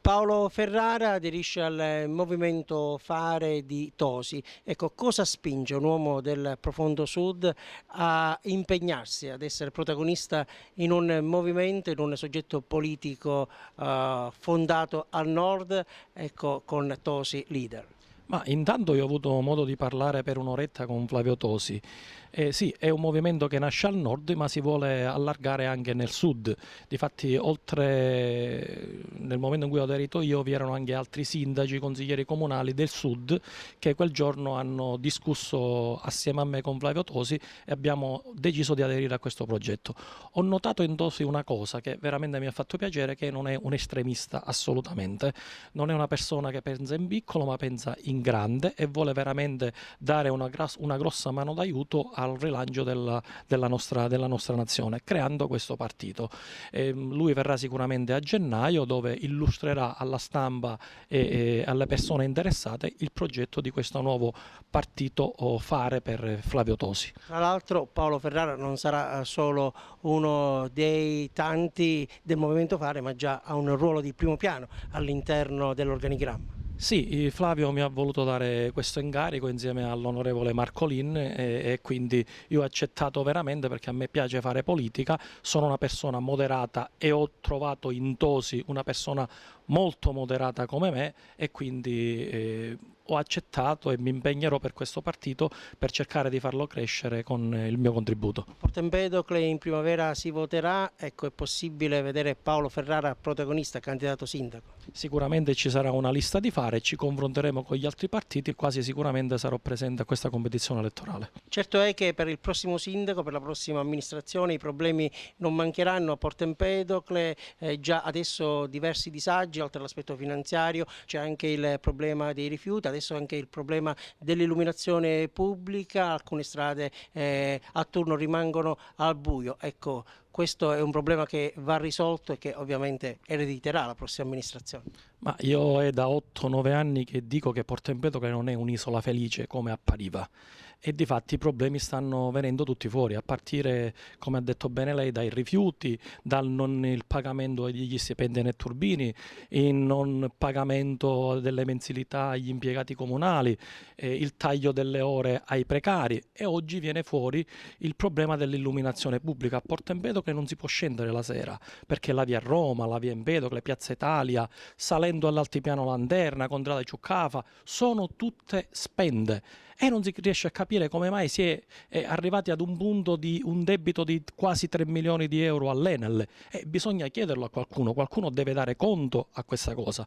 Paolo Ferrara aderisce al movimento Fare di Tosi. Ecco, cosa spinge un uomo del profondo sud a impegnarsi, ad essere protagonista in un movimento, in un soggetto politico fondato al nord, ecco, con Tosi leader? Ma intanto io ho avuto modo di parlare per un'oretta con Flavio Tosi. Sì, è un movimento che nasce al nord ma si vuole allargare anche nel sud. Difatti, oltre nel momento in cui ho aderito io, vi erano anche altri sindaci, consiglieri comunali del sud che quel giorno hanno discusso assieme a me con Flavio Tosi e abbiamo deciso di aderire a questo progetto. Ho notato in Tosi una cosa che veramente mi ha fatto piacere, che non è un estremista assolutamente, non è una persona che pensa in piccolo ma pensa in grande e vuole veramente dare una grossa mano d'aiuto al rilancio della nostra nazione, creando questo partito. Lui verrà sicuramente a gennaio, dove illustrerà alla stampa e alle persone interessate il progetto di questo nuovo partito Fare per Flavio Tosi. Tra l'altro Paolo Ferrara non sarà solo uno dei tanti del Movimento Fare, ma già ha un ruolo di primo piano all'interno dell'organigramma. Sì, Flavio mi ha voluto dare questo incarico insieme all'onorevole Marcolin e quindi io ho accettato veramente, perché a me piace fare politica, sono una persona moderata e ho trovato in Tosi una persona molto moderata come me e quindi ho accettato e mi impegnerò per questo partito per cercare di farlo crescere con il mio contributo. Porto Empedocle in primavera si voterà, ecco, è possibile vedere Paolo Ferrara protagonista, candidato sindaco. Sicuramente ci sarà una lista di fare, ci confronteremo con gli altri partiti e quasi sicuramente sarò presente a questa competizione elettorale. Certo è che per il prossimo sindaco, per la prossima amministrazione, i problemi non mancheranno a Porto Empedocle, già adesso diversi disagi, oltre all'aspetto finanziario c'è anche il problema dei rifiuti, adesso anche il problema dell'illuminazione pubblica, alcune strade a turno rimangono al buio. Ecco, questo è un problema che va risolto e che ovviamente erediterà la prossima amministrazione. Ma io è da 8-9 anni che dico che Porto Empedocle non è un'isola felice come appariva e difatti i problemi stanno venendo tutti fuori, a partire, come ha detto bene lei, dai rifiuti, dal non il pagamento degli stipendi ai netturbini, il non pagamento delle mensilità agli impiegati comunali, il taglio delle ore ai precari e oggi viene fuori il problema dell'illuminazione pubblica. A Porto Empedocle non si può scendere la sera perché la via Roma, la via Empedocle, Piazza Italia, salendo all'altipiano Lanterna, Contrada Ciuccafa, sono tutte spende e non si riesce a capire come mai si è arrivati ad un punto di un debito di quasi 3 milioni di euro all'Enel e bisogna chiederlo a qualcuno, qualcuno deve dare conto a questa cosa.